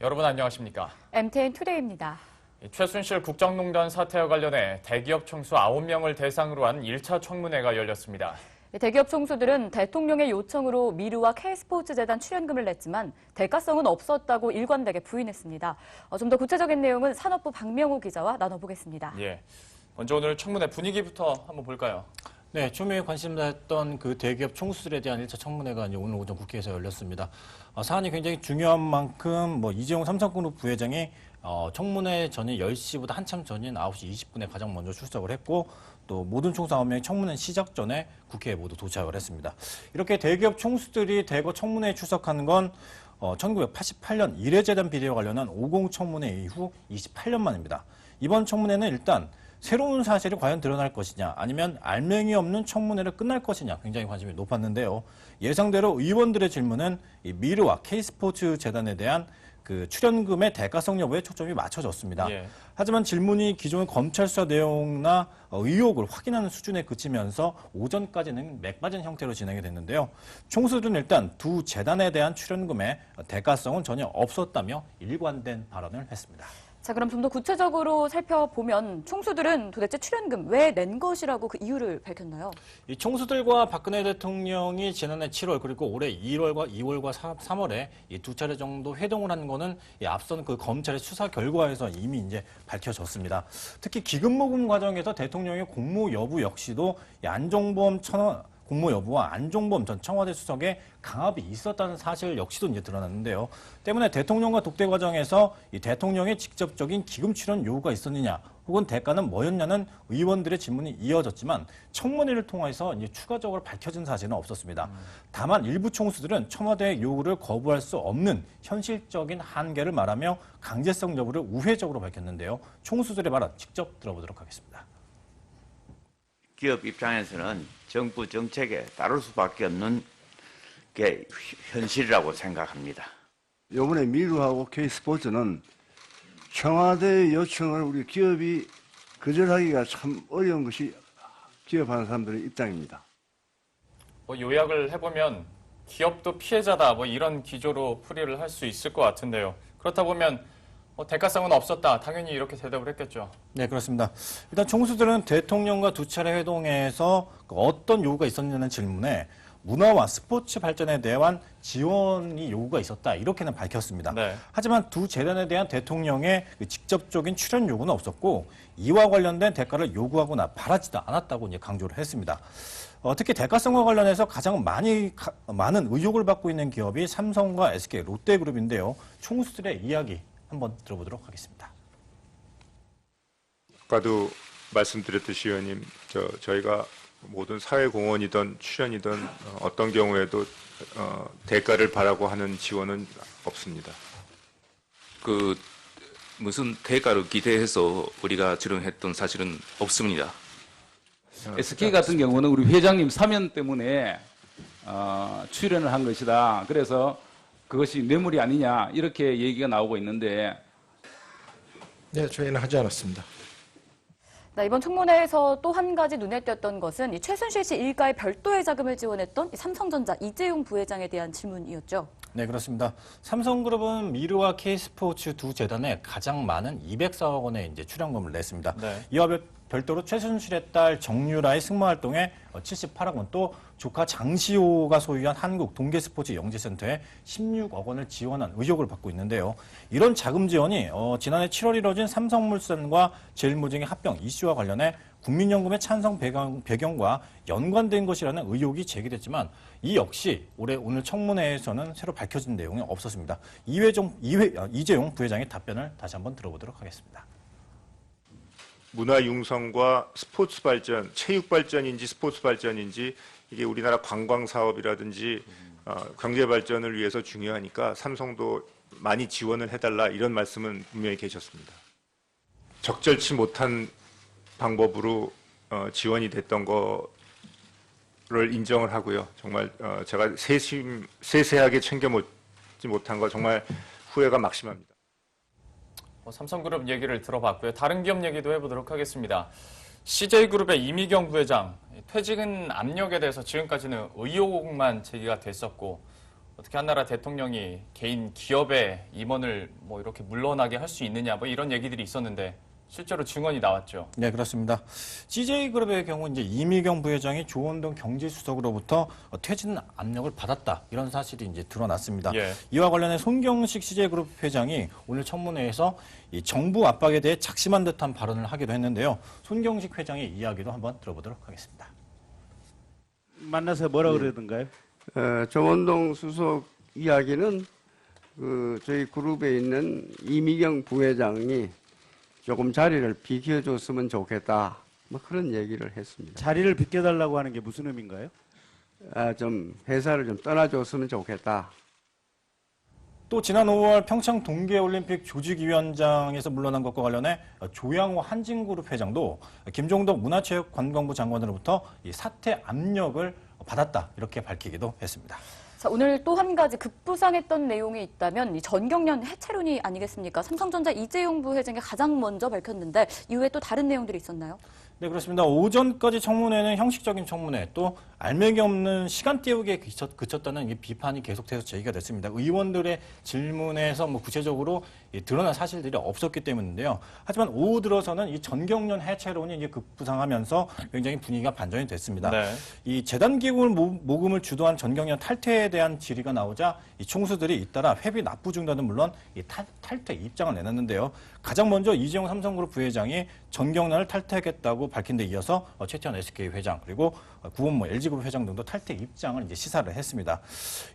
여러분 안녕하십니까? MTN 투데이입니다. 최순실 국정농단 사태와 관련해 대기업 총수 9명을 대상으로 한 1차 청문회가 열렸습니다. 대기업 총수들은 대통령의 요청으로 미르와 K스포츠재단 출연금을 냈지만 대가성은 없었다고 일관되게 부인했습니다. 좀 더 구체적인 내용은 산업부 박명호 기자와 나눠보겠습니다. 먼저 오늘 청문회 분위기부터 한번 볼까요? 네, 추미애 관심사였던 그 대기업 총수들에 대한 1차 청문회가 이제 오늘 오전 국회에서 열렸습니다. 사안이 굉장히 중요한 만큼 이재용 삼성그룹 부회장이 청문회 전인 10시보다 한참 전인 9시 20분에 가장 먼저 출석을 했고 또 모든 총수 9명이 청문회 시작 전에 국회에 모두 도착을 했습니다. 이렇게 대기업 총수들이 대거 청문회에 출석하는 건 1988년 이례재단 비리와 관련한 50 청문회 이후 28년 만입니다. 이번 청문회는 일단 새로운 사실이 과연 드러날 것이냐 아니면 알맹이 없는 청문회를 끝날 것이냐 굉장히 관심이 높았는데요. 예상대로 의원들의 질문은 이 미르와 K스포츠 재단에 대한 그 출연금의 대가성 여부에 초점이 맞춰졌습니다. 하지만 질문이 기존 검찰 수사 내용이나 의혹을 확인하는 수준에 그치면서 오전까지는 맥빠진 형태로 진행이 됐는데요. 총수들은 일단 두 재단에 대한 출연금의 대가성은 전혀 없었다며 일관된 발언을 했습니다. 자, 그럼 좀 더 구체적으로 살펴보면 총수들은 도대체 출연금 왜 낸 것이라고 그 이유를 밝혔나요? 이 총수들과 박근혜 대통령이 지난해 7월 그리고 올해 1월과 2월과 3월에 이 두 차례 정도 회동을 한 거는 앞선 그 검찰의 수사 결과에서 이미 이제 밝혀졌습니다. 특히 기금모금 과정에서 대통령의 공모 여부 역시도 안종범 공모 여부와 안종범 전 청와대 수석의 강압이 있었다는 사실 역시도 이제 드러났는데요. 때문에 대통령과 독대 과정에서 이 대통령의 직접적인 기금 출연 요구가 있었느냐, 혹은 대가는 뭐였냐는 의원들의 질문이 이어졌지만 청문회를 통해서 이제 추가적으로 밝혀진 사실은 없었습니다. 다만 일부 총수들은 청와대의 요구를 거부할 수 없는 현실적인 한계를 말하며 강제성 여부를 우회적으로 밝혔는데요. 총수들의 발언 직접 들어보도록 하겠습니다. 기업 입장에서는 정부 정책에 따를 수밖에 없는 게 현실이라고 생각합니다. 이번에 미르하고 K스포츠는 청와대의 요청을 우리 기업이 거절하기가 참 어려운 것이 기업하는 사람들의 입장입니다. 요약을 해보면 기업도 피해자다 이런 기조로 풀이를 할 수 있을 것 같은데요. 그렇다 보면 대가성은 없었다. 당연히 이렇게 대답을 했겠죠. 네, 그렇습니다. 일단 총수들은 대통령과 두 차례 회동에서 어떤 요구가 있었냐는 질문에 문화와 스포츠 발전에 대한 지원이 요구가 있었다. 이렇게는 밝혔습니다. 하지만 두 재단에 대한 대통령의 직접적인 출연 요구는 없었고 이와 관련된 대가를 요구하거나 바라지도 않았다고 이제 강조를 했습니다. 특히 대가성과 관련해서 가장 많은 의혹을 받고 있는 기업이 삼성과 SK, 롯데그룹인데요. 총수들의 이야기 한번 들어보도록 하겠습니다. 아까도 말씀드렸듯이 의원님, 저희가 모든 사회공헌이든 출연이든 어떤 경우에도 대가를 바라고 하는 지원은 없습니다. 무슨 대가를 기대해서 우리가 지원했던 사실은 없습니다. SK 같은 경우는 우리 회장님 사면 때문에 출연을 한 것이다. 그래서 그것이 뇌물이 아니냐 이렇게 얘기가 나오고 있는데 네, 저희는 하지 않았습니다. 네, 이번 청문회에서 또 한 가지 눈에 띄었던 것은 이 최순실 씨 일가의 별도의 자금을 지원했던 삼성전자 이재용 부회장에 대한 질문이었죠. 네, 그렇습니다. 삼성그룹은 미르와 K스포츠 두 재단에 가장 많은 204억 원의 이제 출연금을 냈습니다. 이와 별도로 최순실의 딸 정유라의 승마활동에 78억 원, 또 조카 장시호가 소유한 한국 동계스포츠 영재센터에 16억 원을 지원한 의혹을 받고 있는데요. 이런 자금 지원이 지난해 7월 이뤄진 삼성물산과 제일모직의 합병 이슈와 관련해 국민연금의 찬성 배경과 연관된 것이라는 의혹이 제기됐지만 이 역시 오늘 청문회에서는 새로 밝혀진 내용이 없었습니다. 이재용 부회장의 답변을 다시 한번 들어보도록 하겠습니다. 문화 융성과 스포츠 발전, 체육 발전인지 스포츠 발전인지 이게 우리나라 관광 사업이라든지 경제 발전을 위해서 중요하니까 삼성도 많이 지원을 해달라 이런 말씀은 분명히 계셨습니다. 적절치 못한 방법으로 지원이 됐던 거를 인정을 하고요. 정말 제가 세세하게 챙겨보지 못한 거 정말 후회가 막심합니다. 삼성그룹 얘기를 들어봤고요. 다른 기업 얘기도 해보도록 하겠습니다. CJ그룹의 이미경 부회장, 퇴직은 압력에 대해서 지금까지는 의혹만 제기가 됐었고 어떻게 한나라 대통령이 개인 기업의 임원을 뭐 이렇게 물러나게 할 수 있느냐 뭐 이런 얘기들이 있었는데 실제로 증언이 나왔죠. 네, 그렇습니다. CJ그룹의 경우 이제 이미경 부회장이 조원동 경제수석으로부터 퇴진 압력을 받았다. 이런 사실이 이제 드러났습니다. 예. 이와 관련해 손경식 CJ그룹 회장이 오늘 청문회에서 이 정부 압박에 대해 작심한 듯한 발언을 하기도 했는데요. 손경식 회장의 이야기도 한번 들어보도록 하겠습니다. 만나서 뭐라 그러던가요? 조원동 수석 이야기는 저희 그룹에 있는 이미경 부회장이 조금 자리를 비켜줬으면 좋겠다. 뭐 그런 얘기를 했습니다. 자리를 비켜달라고 하는 게 무슨 의미인가요? 좀 회사를 좀 떠나줬으면 좋겠다. 또 지난 5월 평창 동계올림픽 조직위원장에서 물러난 것과 관련해 조양호 한진그룹 회장도 김종덕 문화체육관광부 장관으로부터 이 사퇴 압력을 받았다. 이렇게 밝히기도 했습니다. 자, 오늘 또 한 가지 급부상했던 내용이 있다면 이 전경련 해체론이 아니겠습니까? 삼성전자 이재용 부회장이 가장 먼저 밝혔는데 이후에 또 다른 내용들이 있었나요? 네, 그렇습니다. 오전까지 청문회는 형식적인 청문회, 또 알맹이 없는 시간 때우기에 그쳤다는 이 비판이 계속해서 제기가 됐습니다. 의원들의 질문에서 뭐 구체적으로 드러난 사실들이 없었기 때문인데요. 하지만 오후 들어서는 이 전경련 해체론이 이제 급부상하면서 굉장히 분위기가 반전이 됐습니다. 네. 이 재단 기금 모금을 주도한 전경련 탈퇴에 대한 질의가 나오자 이 총수들이 잇따라 회비 납부 중단은 물론 이 탈퇴 입장을 내놨는데요. 가장 먼저 이재용 삼성그룹 부회장이 전경련을 탈퇴하겠다고 밝힌 데 이어서 최태원 SK 회장 그리고 구원모 LG그룹 회장 등도 탈퇴 입장을 이제 시사를 했습니다.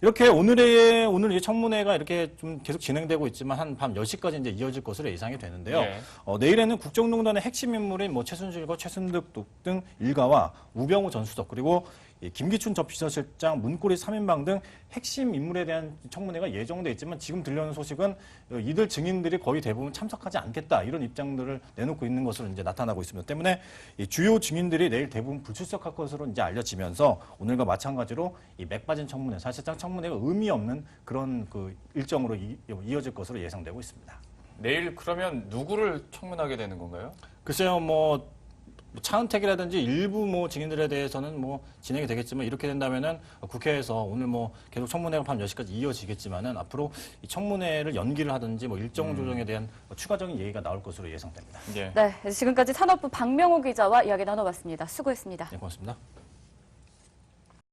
이렇게 오늘 이 청문회가 이렇게 좀 계속 진행되고 있지만 한 밤 10시까지 이제 이어질 것으로 예상이 되는데요. 네. 내일에는 국정농단의 핵심 인물인 뭐 최순실과 최순득 등 일가와 우병우 전 수석 그리고 김기춘 전 비서실장, 문고리 3인방 등 핵심 인물에 대한 청문회가 예정돼 있지만 지금 들려오는 소식은 이들 증인들이 거의 대부분 참석하지 않겠다 이런 입장들을 내놓고 있는 것으로 이제 나타나고 있습니다. 때문에 이 주요 증인들이 내일 대부분 불출석할 것으로 이제 알려지면서 오늘과 마찬가지로 이 맥 빠진 청문회, 사실상 청문회가 의미 없는 그런 그 일정으로 이어질 것으로 예상되고 있습니다. 내일 그러면 누구를 청문하게 되는 건가요? 글쎄요, 뭐 차은택이라든지 일부 뭐 증인들에 대해서는 뭐 진행이 되겠지만 이렇게 된다면은 국회에서 오늘 뭐 계속 청문회가 밤 10시까지 이어지겠지만은 앞으로 이 청문회를 연기를 하든지 뭐 일정 조정에 대한 추가적인 얘기가 나올 것으로 예상됩니다. 예. 네, 지금까지 산업부 박명호 기자와 이야기 나눠봤습니다. 수고했습니다. 네, 고맙습니다.